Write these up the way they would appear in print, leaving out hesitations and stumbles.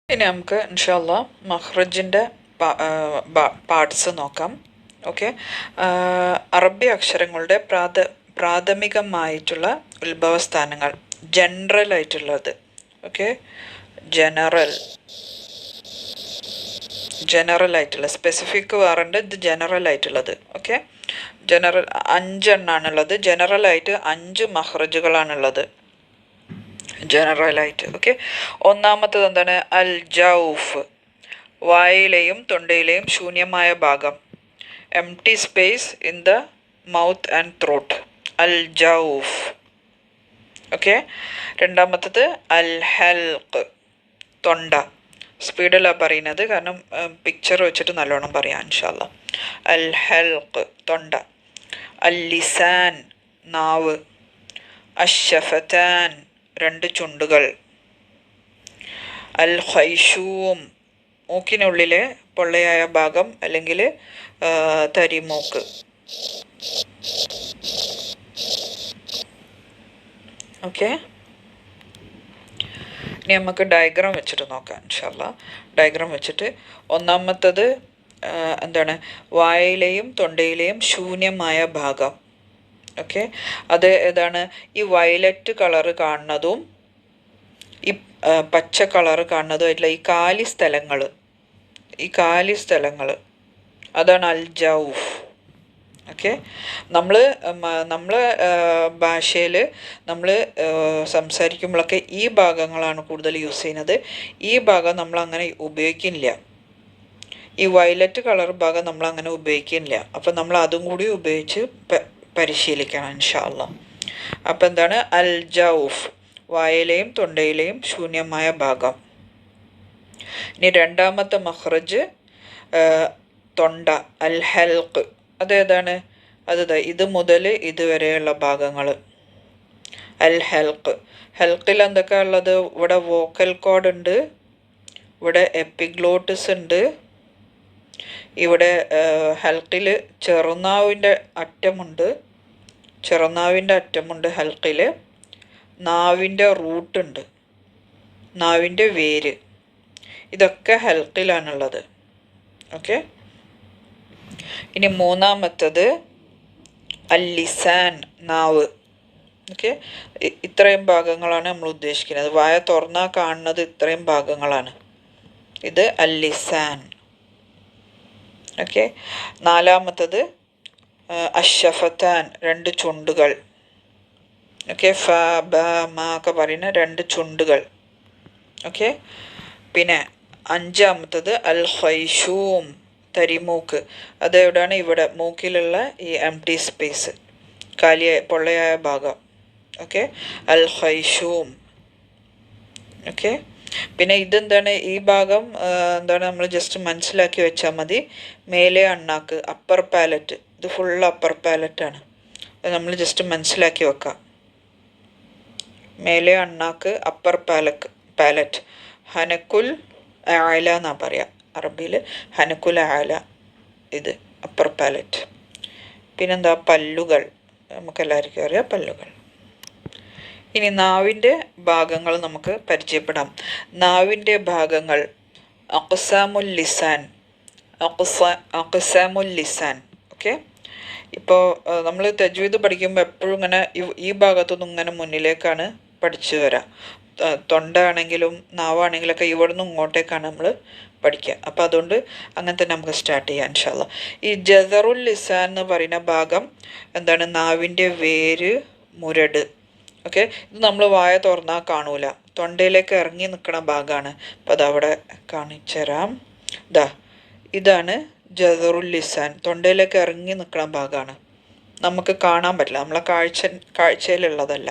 ഇനി നമുക്ക് ഇൻഷാല്ലാ മഖ്റജിൻ്റെ പാർട്സ് നോക്കാം. ഓക്കെ, അറബി അക്ഷരങ്ങളുടെ പ്രാഥമികമായിട്ടുള്ള ഉത്ഭവസ്ഥാനങ്ങൾ, ജനറൽ ആയിട്ടുള്ളത്. ഓക്കെ, ജനറൽ ആയിട്ടുള്ള, സ്പെസിഫിക് വേറുണ്ട്, ഇത് ജനറൽ ആയിട്ടുള്ളത്. Okay, general 5 എണ്ണാണുള്ളത്. ജനറലായിട്ട് 5 മഖ്റജുകളാണുള്ളത് ജനറലായിട്ട്. ഓക്കെ, ഒന്നാമത്തത് എന്താണ്? അൽ ജൗഫ്, വായിലെയും തൊണ്ടയിലെയും ശൂന്യമായ ഭാഗം, empty space in the mouth and throat, Al ജൗഫ്. Okay, രണ്ടാമത്തത് അൽ ഹൽഖ്, തൊണ്ട. സ്പീഡിലാണ് പറയുന്നത്, കാരണം പിക്ചർ വെച്ചിട്ട് നല്ലോണം പറയാം ഇൻഷാല്ലാ. അൽ ഹൽഖ്, തൊണ്ട. അൽ ലിസാൻ, നാവ്. അഷ്ഷഫത്താൻ, 2 ചുണ്ടുകൾ. അൽ ഖൈഷൂം, മൂക്കിനുള്ളിലെ പൊള്ളയായ ഭാഗം അല്ലെങ്കിൽ തരിമൂക്ക്. ഓക്കെ, ഇനി നമുക്ക് ഡയഗ്രാം വെച്ചിട്ട് നോക്കാം ഇൻഷാല്ലാ. ഡയഗ്രാം വെച്ചിട്ട് ഒന്നാമത്തത് എന്താണ്? വായിലെയും തൊണ്ടയിലെയും ശൂന്യമായ ഭാഗം. ഓക്കെ, അത് ഏതാണ്? ഈ വയലറ്റ് കളറ് കാണുന്നതും ഈ പച്ച കളറ് കാണുന്നതും ആയിട്ടുള്ള ഈ കാലി സ്ഥലങ്ങൾ, അതാണ് അൽ ജൗഫ്. ഓക്കെ, നമ്മൾ ഭാഷയിൽ നമ്മൾ സംസാരിക്കുമ്പോഴൊക്കെ ഈ ഭാഗങ്ങളാണ് കൂടുതൽ യൂസ് ചെയ്യുന്നത്. ഈ ഭാഗം നമ്മൾ അങ്ങനെ ഉപയോഗിക്കുന്നില്ല. ഈ വയലറ്റ് കളർ ഭാഗം നമ്മൾ അങ്ങനെ ഉപയോഗിക്കുന്നില്ല. അപ്പം നമ്മൾ അതും കൂടി ഉപയോഗിച്ച് പരിശീലിക്കണം ഇൻഷാല്ലാ. അപ്പം എന്താണ്? അൽ ജൗഫ്, വായിലെയും തൊണ്ടയിലെയും ശൂന്യമായ ഭാഗം. ഇനി രണ്ടാമത്തെ മഖ്റജ് തൊണ്ട, അൽ ഹൽഖ്. അതേതാണ്? ഇത് മുതൽ ഇതുവരെയുള്ള ഭാഗങ്ങൾ, അൽ ഹൽഖ്. ഹൽക്കിൽ എന്തൊക്കെയാണ് ഉള്ളത്? ഇവിടെ വോക്കൽ കോഡ് ഉണ്ട്, ഇവിടെ എപ്പിഗ്ലോട്ടിസ് ഉണ്ട്, ഇവിടെ ഹൽക്കിൽ ചെറുനാവിൻ്റെ അറ്റമുണ്ട് ഹൽക്കിൽ. നാവിൻ്റെ റൂട്ടുണ്ട്, നാവിൻ്റെ വേര്. ഇതൊക്കെ ഹൽക്കിലാണുള്ളത്. ഓക്കെ, ഇനി മൂന്നാമത്തത് അൽ ലിസാൻ, നാവ്. ഓക്കെ, ഇത്രയും ഭാഗങ്ങളാണ് നമ്മൾ ഉദ്ദേശിക്കുന്നത്. വായ തുറന്നാൽ കാണുന്നത് ഇത്രയും ഭാഗങ്ങളാണ്. ഇത് അൽ ലിസാൻ. ഓക്കെ, നാലാമത്തത് അഷ്ഷഫത്താൻ, 2 ചുണ്ടുകൾ. ഓക്കെ, ഫ ബ മ ഒക്കെ പറയുന്ന 2 ചുണ്ടുകൾ. ഓക്കെ, പിന്നെ അഞ്ചാമത്തത് അൽ ഖൈഷൂം, തരിമൂക്ക്. അതെവിടെയാണ്? ഇവിടെ മൂക്കിലുള്ള ഈ എംപ്റ്റി സ്പേസ്, പൊള്ളയായ ഭാഗം. ഓക്കെ, അൽ ഖൈഷൂം. ഓക്കെ, പിന്നെ ഇതെന്താണ്? ഈ ഭാഗം എന്താണ്? നമ്മൾ ജസ്റ്റ് മനസ്സിലാക്കി വെച്ചാൽ മതി. മേലെ അണ്ണാക്ക്, അപ്പർ പാലറ്റ്. ഇത് ഫുൾ അപ്പർ പാലറ്റാണ്. അത് നമ്മൾ ജസ്റ്റ് മനസ്സിലാക്കി വെക്കാം. മേലെ അണ്ണാക്ക്, അപ്പർ പാലറ്റ്. ഹനക്കുൽ ആല എന്നാണ് പറയാം അറബിയിൽ. ഹനക്കുൽ ആല, ഇത് അപ്പർ പാലറ്റ്. പിന്നെന്താ? പല്ലുകൾ. നമുക്കെല്ലാവർക്കും അറിയാം പല്ലുകൾ. ഇനി നാവിൻ്റെ ഭാഗങ്ങൾ നമുക്ക് പരിചയപ്പെടാം. നാവിൻ്റെ ഭാഗങ്ങൾ അഖ്സാമുൽ ലിസാൻ. ഓക്കെ, ഇപ്പോൾ നമ്മൾ തജ്വീദ് പഠിക്കുമ്പോൾ എപ്പോഴും ഇങ്ങനെ ഈ ഭാഗത്തുനിന്ന് ഇങ്ങനെ മുന്നിലേക്കാണ് പഠിച്ചു വരാം. തൊണ്ട ആണെങ്കിലും നാവാണെങ്കിലൊക്കെ ഇവിടുന്ന് ഇങ്ങോട്ടേക്കാണ് നമ്മൾ പഠിക്കുക. അപ്പോൾ അതുകൊണ്ട് അങ്ങനെ തന്നെ നമുക്ക് സ്റ്റാർട്ട് ചെയ്യാം ഇൻഷാല്ലാ. ഈ ജസറുൽ ലിസാൻ എന്ന് പറയുന്ന ഭാഗം എന്താണ്? നാവിൻ്റെ വേര്, മുരട്. ഓക്കെ, ഇത് നമ്മൾ വായ തുറന്നാൽ കാണൂല, തൊണ്ടയിലേക്ക് ഇറങ്ങി നിൽക്കുന്ന ഭാഗമാണ്. അപ്പോൾ അതവിടെ കാണിച്ചു തരാം. ഇതാണ് ജസറുൽ ലിസാൻ, തൊണ്ടയിലേക്ക് ഇറങ്ങി നിൽക്കുന്ന ഭാഗമാണ്. നമുക്ക് കാണാൻ പറ്റില്ല, നമ്മളെ കാഴ്ചയിലുള്ളതല്ല.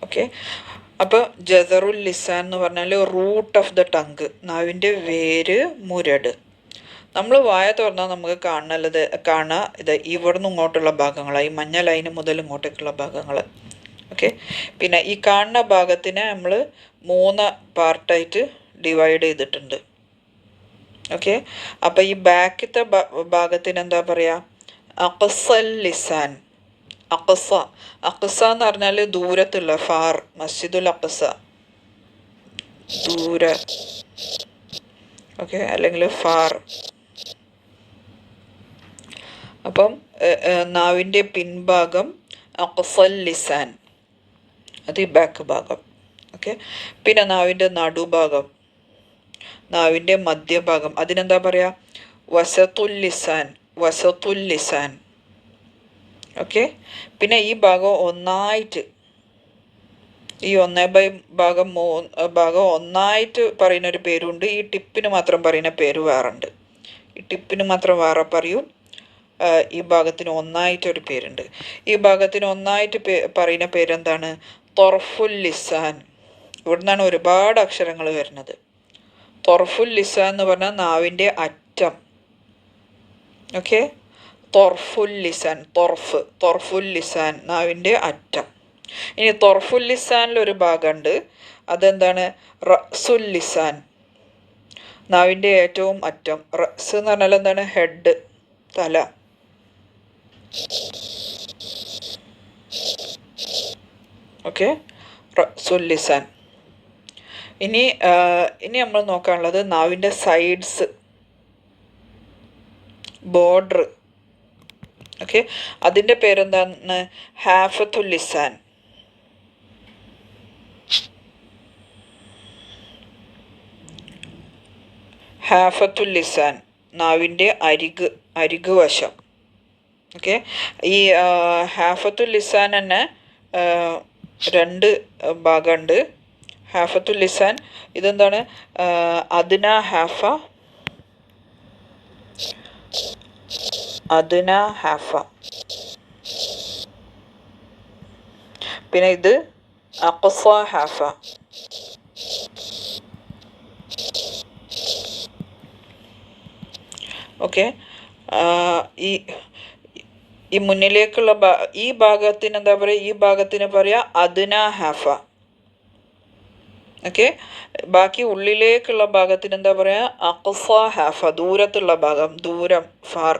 ഓക്കെ, അപ്പോൾ ജസറുൽ ലിസാൻ എന്ന് പറഞ്ഞാൽ റൂട്ട് ഓഫ് ദ ടങ്ക്, നാവിൻ്റെ വേര്, മുരട്. നമ്മൾ വായ തുറന്നാൽ നമുക്ക് കാണുക ഇത് ഇവിടുന്ന് ഇങ്ങോട്ടുള്ള ഭാഗങ്ങളാണ്, ഈ മഞ്ഞ ലൈന് മുതൽ ഇങ്ങോട്ടേക്കുള്ള ഭാഗങ്ങൾ. ഓക്കെ, പിന്നെ ഈ കാണുന്ന ഭാഗത്തിനെ നമ്മൾ 3 പാർട്ടായിട്ട് ഡിവൈഡ് ചെയ്തിട്ടുണ്ട്. ഓക്കെ, അപ്പോൾ ഈ ബാക്കത്തെ ഭാഗത്തിന് എന്താ പറയുക? അഖ്സൽ ലിസാൻ, അഖ്സ. അഖ്സ എന്ന് പറഞ്ഞാൽ ദൂരത്തുള്ള, ഫാർ. മസ്ജിദുൽ അഖ്സ, ദൂര. ഓക്കെ, അല്ലെങ്കിൽ ഫാർ. അപ്പം നാവിൻ്റെ പിൻഭാഗം അഖ്സൽ ലിസാൻ, അത് ഈ ബാക്ക് ഭാഗം. ഓക്കെ. പിന്നെ നാവിൻ്റെ നടുഭാഗം, നാവിൻ്റെ മധ്യഭാഗം, അതിനെന്താ പറയുക? വസത്തുൽ ലിസാൻ, വസത്തുൽ ലിസാൻ. ഓക്കെ. പിന്നെ ഈ ഭാഗം ഒന്നായിട്ട്, ഈ 1/3 ഭാഗം ഒന്നായിട്ട് പറയുന്നൊരു പേരുണ്ട്. ഈ ടിപ്പിന് മാത്രം പറയുന്ന പേര് വേറുണ്ട്. ഈ ടിപ്പിന് മാത്രം വേറെ പറയും, ഈ ഭാഗത്തിന് ഒന്നായിട്ടൊരു പേരുണ്ട്. ഈ ഭാഗത്തിന് ഒന്നായിട്ട് പറയുന്ന പേരെന്താണ്? തൊർഫുൽ ലിസാൻ. ഇവിടുന്നാണ് ഒരുപാട് അക്ഷരങ്ങൾ വരുന്നത്. തൊർഫുൽ ലിസാൻ എന്ന് പറഞ്ഞാൽ നാവിൻ്റെ അറ്റം. ഓക്കെ. തൊർഫുൽ ലിസാൻ, തൊർഫുൽ ലിസാൻ, നാവിൻ്റെ അറ്റം. ഇനി തൊർഫുൽ ലിസാനിലൊരു ഭാഗമുണ്ട്, അതെന്താണ്? റസുൽ ലിസാൻ, നാവിൻ്റെ ഏറ്റവും അറ്റം. റസ് എന്ന് പറഞ്ഞാൽ എന്താണ്? ഹെഡ്, തല. ഓക്കെ, റസുൽ ലിസാൻ. ഇനി നമ്മൾ നോക്കാനുള്ളത് നാവിൻ്റെ സൈഡ്സ്, ബോർഡർ. ഓക്കെ, അതിൻ്റെ പേരെന്താണ്? ഹാഫത്തുൽ ലിസാൻ. ഹാഫത്തുൽ ലിസാൻ, നാവിൻ്റെ അരിക് വശം. ഓക്കെ. ഈ ഹാഫത്തുൽ ലിസാൻ തന്നെ 2 ഭാഗമുണ്ട്. ഹാഫത്തുൽ ലിസാൻ ഇതെന്താണ്? അദ്ന ഹാഫ, അദ്ന ഹാഫ. പിന്നെ ഇത് അഖ്സ ഹാഫ. ഓക്കെ. ഈ മുന്നിലേക്കുള്ള ഈ ഭാഗത്തിന് എന്താ പറയുക? ഈ ഭാഗത്തിന് പറയുക അദ്ന ഹാഫ. ഓക്കെ. ബാക്കി ഉള്ളിലേക്കുള്ള ഭാഗത്തിന് എന്താ പറയുക? അഖ്സ ഹാഫ, ദൂരത്തുള്ള ഭാഗം, ദൂരം, ഫാർ.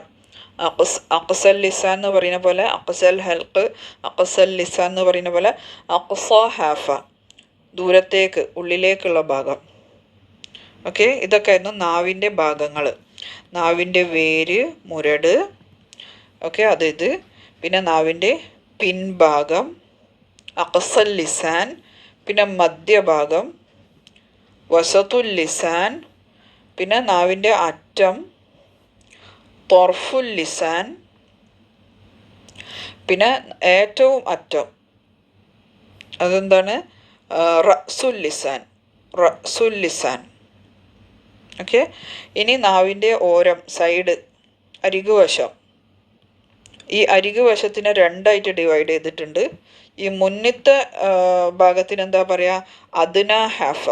അഖ്സൽ ലിസാൻ എന്ന് പറയുന്ന പോലെ, അഖ്സൽ ഹൽക്ക്, അഖ്സൽ ലിസാൻ എന്ന് പറയുന്ന പോലെ അഖ്സ ഹാഫ, ദൂരത്തേക്ക്, ഉള്ളിലേക്കുള്ള ഭാഗം. ഓക്കെ. ഇതൊക്കെയായിരുന്നു നാവിൻ്റെ ഭാഗങ്ങൾ. നാവിൻ്റെ വേര്, മുരട്. ഓക്കെ, ഇത്. പിന്നെ നാവിൻ്റെ പിൻഭാഗം അഖ്സൽ ലിസാൻ, പിന്നെ മധ്യഭാഗം വസത്തുൽ ലിസാൻ, പിന്നെ നാവിൻ്റെ അറ്റം തൊർഫുൽ ലിസാൻ, പിന്നെ ഏറ്റവും അറ്റം അതെന്താണ്? റസുൽ ലിസാൻ, റസുൽ ലിസാൻ. ഓക്കെ. ഇനി നാവിൻ്റെ ഓരം, സൈഡ്, അരികുവശം. ഈ അരികുവശത്തിനെ 2ആയിട്ട് ഡിവൈഡ് ചെയ്തിട്ടുണ്ട്. ഈ മുന്നത്തെ ഭാഗത്തിന് എന്താ പറയുക? അദ്ന ഹാഫ,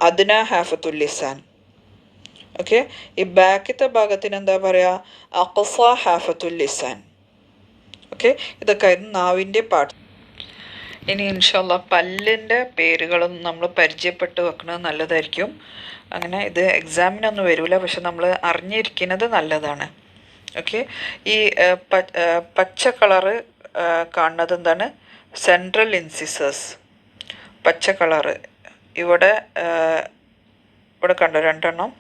അദ്ന ഹാഫത്തുൽ ലിസാൻ. ഓക്കെ. ഈ ബാക്കത്തെ ഭാഗത്തിന് എന്താ പറയുക? അഖ്സ ഹാഫത്തുൽ ലിസാൻ. ഓക്കെ. ഇതൊക്കെ ആയിരുന്നു നാവിൻ്റെ പാർട്ട്. ഇനി ഇൻഷാ അല്ലാഹ് പല്ലിൻ്റെ പേരുകളും നമ്മൾ പരിചയപ്പെട്ട് വെക്കുന്നത് നല്ലതായിരിക്കും. അങ്ങനെ ഇത് എക്സാമിനൊന്നും വരില്ല, പക്ഷെ നമ്മൾ അറിഞ്ഞിരിക്കുന്നത് നല്ലതാണ്. ഓക്കെ. ഈ പച്ച കളറ് കാണുന്നത് എന്താണ്? സെൻട്രൽ ഇൻസിസേഴ്സ്, പച്ച കളറ്. ഇവിടെ കണ്ടോ 2 എണ്ണം?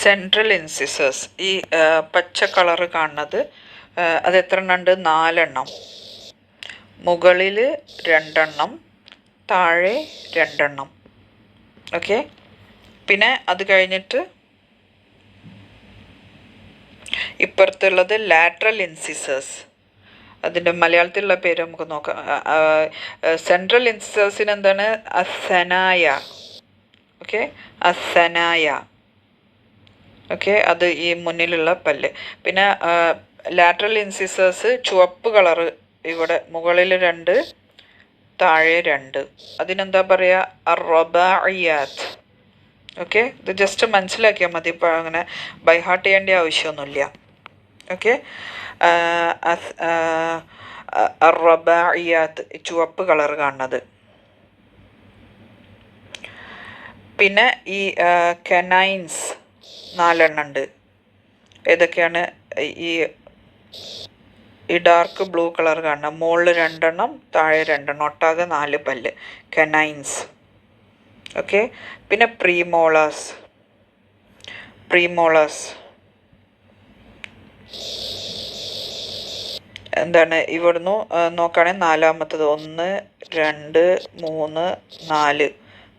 Central incisors. ഈ പച്ച കളറ് കാണുന്നത് അത് എത്ര എണ്ണം ഉണ്ട്? 4 എണ്ണം. മുകളിൽ 2 എണ്ണം, താഴെ 2 എണ്ണം. ഓക്കെ. പിന്നെ അത് കഴിഞ്ഞിട്ട് ഇപ്പുറത്തുള്ളത് ലാറ്ററൽ ഇൻസിസേഴ്സ്. അതിൻ്റെ മലയാളത്തിലുള്ള പേര് നമുക്ക് നോക്കാം. സെൻട്രൽ ഇൻസിസേഴ്സിന് എന്താണ്? അസനായ. ഓക്കെ, അസനായ. ഓക്കെ, അത് ഈ മുന്നിലുള്ള പല്ല്. പിന്നെ ലാറ്ററൽ ഇൻസിസേഴ്സ് ചുവപ്പ് കളറ്, ഇവിടെ മുകളിൽ 2, താഴെ 2. അതിനെന്താ പറയുക? അർറബാഇയാത്ത്. ഓക്കെ. ഇത് ജസ്റ്റ് മനസ്സിലാക്കിയാൽ മതി, ഇപ്പോൾ അങ്ങനെ ബൈ ഹാർട്ട് ചെയ്യേണ്ട ആവശ്യമൊന്നുമില്ല. ഓക്കെ. അർറബാഇയാത്ത്, ചുവപ്പ് കളർ കാണുന്നത്. പിന്നെ ഈ കനൈൻസ് 4 എണ്ണം ഉണ്ട്. ഏതൊക്കെയാണ്? ഈ ഈ ഡാർക്ക് ബ്ലൂ കളർ കാണണം. മുകളിൽ 2 എണ്ണം, താഴെ 2 എണ്ണം, ഒട്ടാകെ 4 പല്ല്, കനൈൻസ്. ഓക്കെ. പിന്നെ പ്രീമോളാസ്. എന്താണ് ഇവിടുന്ന് നോക്കുകയാണെങ്കിൽ 4-മത്തത് 1, 2, 3, 4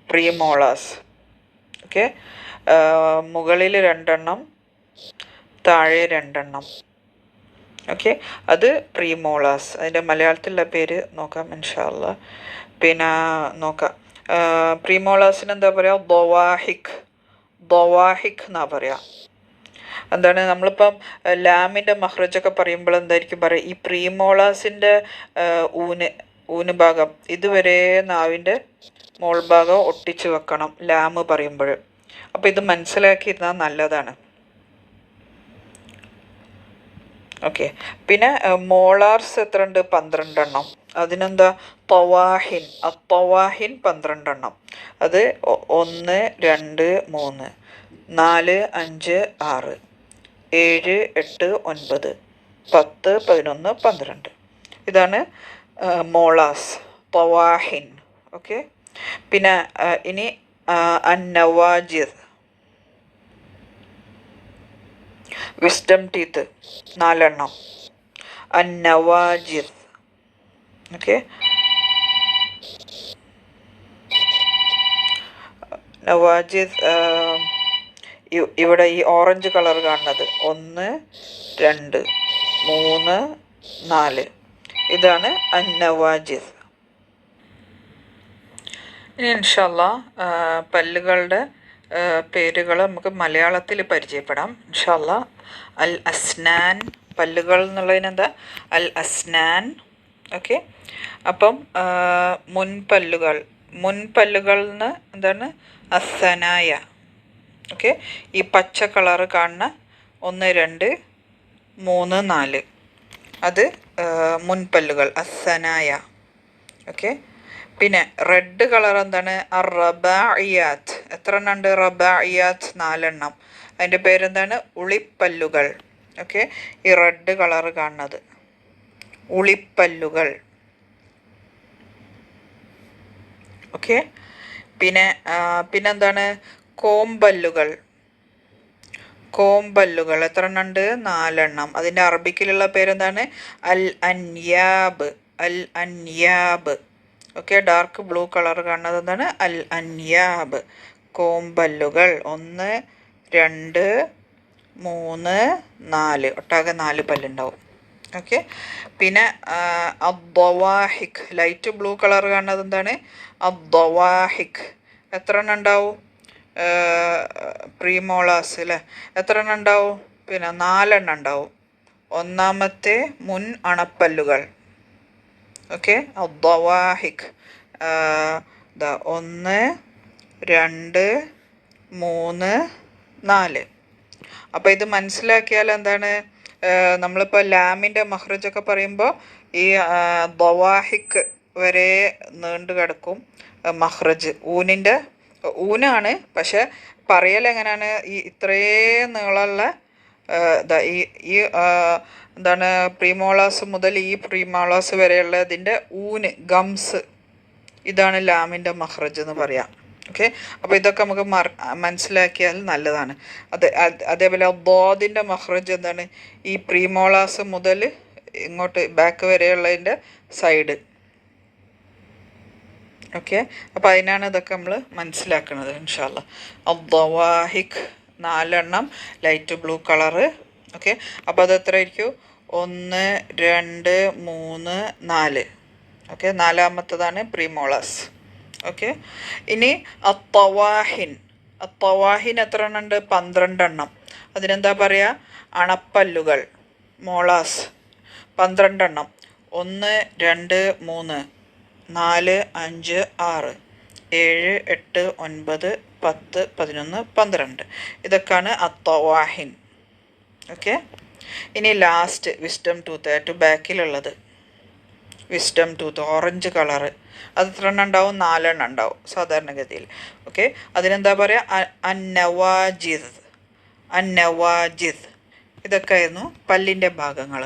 പ്രീമോളാസ്. ഓക്കെ. മുകളിൽ 2 എണ്ണം, താഴെ 2 എണ്ണം. ഓക്കെ, അത് പ്രീമോളാസ്. അതിൻ്റെ മലയാളത്തിലുള്ള പേര് നോക്കാം ഇൻഷാ അല്ലാഹ്. പിന്നെ നോക്കാം, പ്രീമോളാസിന് എന്താ പറയുക? ദൊവാഹിക് എന്നാ പറയുക. എന്താണ് നമ്മളിപ്പം ലാമിൻ്റെ മഹ്റജൊക്കെ പറയുമ്പോൾ എന്തായിരിക്കും പറയുക? ഈ പ്രീമോളാസിൻ്റെ ഊന് ഭാഗം ഇതുവരെ നാവിൻ്റെ മോൾ ഭാഗം ഒട്ടിച്ച് വെക്കണം ലാമ് പറയുമ്പോൾ. അപ്പോൾ ഇത് മനസ്സിലാക്കിയിരുന്നാൽ നല്ലതാണ്. ഓക്കെ. പിന്നെ മോളാർസ് എത്ര ഉണ്ട്? 12 എണ്ണം. അതിനെന്താ? തൊവാഹിൻ. 12 എണ്ണം. അത് 1, 2, 3, 4, 5, 6, 7, 8, 9, 10, 11, 12. ഇതാണ് മോളാസ്, തൊവാഹിൻ. ഓക്കെ. പിന്നെ ഇനി അന്നവാജിദ്, വിസ്ഡം ടീത്ത് 4 എണ്ണം, അന്നവാജിദ്. ഓക്കെ. നവാജിദ് ഇവിടെ ഈ ഓറഞ്ച് കളർ കാണുന്നത് 1, 2, 3, 4 ഇതാണ് അന്നവാജിദ്. ഇനി ഇൻഷാ അല്ലാഹ് പല്ലുകളുടെ പേരുകൾ നമുക്ക് മലയാളത്തിൽ പരിചയപ്പെടാം ഇൻഷാ അല്ലാഹ്. അൽ അസ്നാൻ, പല്ലുകൾ എന്നുള്ളതിനെന്താ? അൽ അസ്നാൻ. ഓക്കെ. അപ്പം മുൻപല്ലുകൾ എന്ന് എന്താണ്? അസ്സനായ. ഓക്കെ. ഈ പച്ച കളറ് കാണുന്ന 1, 2, 3, 4 അത് മുൻപല്ലുകൾ, അസ്സനായ. ഓക്കെ. പിന്നെ റെഡ് കളർ എന്താണ്? റബാഇയാത്ത്. എത്ര എണ്ണം ഉണ്ട്? റബാഇയാത്ത് 4 എണ്ണം. അതിൻ്റെ പേരെന്താണ്? ഉളിപ്പല്ലുകൾ. ഓക്കെ. ഈ റെഡ് കളർ കാണുന്നത് ഉളിപ്പല്ലുകൾ. ഓക്കെ. പിന്നെന്താണ്? കോമ്പല്ലുകൾ. എത്ര എണ്ണം ഉണ്ട്? 4 എണ്ണം. അതിൻ്റെ അറബിക്കിലുള്ള പേരെന്താണ്? അൽ അൻയാബ്. ഓക്കെ. ഡാർക്ക് ബ്ലൂ കളർ കാണുന്നത് എന്താണ്? അൽ അൻയാബ്, കോമ്പല്ലുകൾ. 1, 2, 3, 4 ഒട്ടാകെ 4 പല്ലുണ്ടാവും. ഓക്കെ. പിന്നെ അദ്ദവാഹിക്, ലൈറ്റ് ബ്ലൂ കളർ കാണുന്നത് എന്താണ്? അദ്ദവാഹിക്. എത്ര എണ്ണം ഉണ്ടാവും? പ്രീമോളാസ് അല്ലേ, എത്ര എണ്ണം ഉണ്ടാവും? പിന്നെ 4 എണ്ണം ഉണ്ടാവും. 1-മത്തെ മുൻ അണപ്പല്ലുകൾ. ഓക്കെ. അദ്ദവാഹിക് 1, 2, 3, 4. അപ്പോൾ ഇത് മനസ്സിലാക്കിയാൽ എന്താണ്? നമ്മളിപ്പോൾ ലാമിൻ്റെ മഹ്റജൊക്കെ പറയുമ്പോൾ ഈ ദവാഹിക് വരെ നീണ്ടു കിടക്കും മഹ്റജ്. ഊനാണ്, പക്ഷെ പറയൽ എങ്ങനെയാണ്? ഈ ഇത്രയും നീളമുള്ള ഈ എന്താണ് പ്രീമോളാസ് മുതൽ ഈ പ്രീമോളാസ് വരെയുള്ള ഇതിൻ്റെ ഗംസ്, ഇതാണ് ലാമിൻ്റെ മഹ്റജ് എന്ന് പറയാം. ഓക്കെ. അപ്പോൾ ഇതൊക്കെ നമുക്ക് മനസ്സിലാക്കിയാൽ നല്ലതാണ്. അതേപോലെ ദോദിൻ്റെ മഹ്റജ് എന്താണ്? ഈ പ്രീമോളാസ് മുതൽ ഇങ്ങോട്ട് ബാക്ക് വരെയുള്ളതിൻ്റെ സൈഡ്. ഓക്കെ. അപ്പോൾ അതിനാണ് ഇതൊക്കെ നമ്മൾ മനസ്സിലാക്കുന്നത് ഇൻഷാ അല്ലാഹ്. അദ്ദവാഹിക് 4 എണ്ണം, ലൈറ്റ് ബ്ലൂ കളറ്. ഓക്കെ. അപ്പോൾ അത് എത്ര ആയിരിക്കും? 1, 2, 3, 4. ഓക്കെ. 4-മത്തതാണ് പ്രീമോളാസ്. ഓക്കെ. ഇനി അത്തവാഹിൻ എത്ര എണ്ണം ഉണ്ട്? 12 എണ്ണം. അതിനെന്താ പറയുക? അണപ്പല്ലുകൾ, മോളാസ്. 12 എണ്ണം. 1, 2, 3, 4, 5, 6, 7, 8, 9, 10, 11, 12 ഇതൊക്കെയാണ് അത്തവാഹിൻ. ഓക്കെ. ഇനി ലാസ്റ്റ് വിസ്ഡം ടൂത്ത്, ഏറ്റവും ബാക്കിലുള്ളത് വിസ്ഡം ടൂത്ത്, ഓറഞ്ച് കളറ്. അത് എത്ര എണ്ണം ഉണ്ടാവും? 4 എണ്ണം ഉണ്ടാവും സാധാരണഗതിയിൽ. ഓക്കെ. അതിനെന്താ പറയുക? അന്നവാജിദ്. ഇതൊക്കെ ആയിരുന്നു പല്ലിൻ്റെ ഭാഗങ്ങൾ.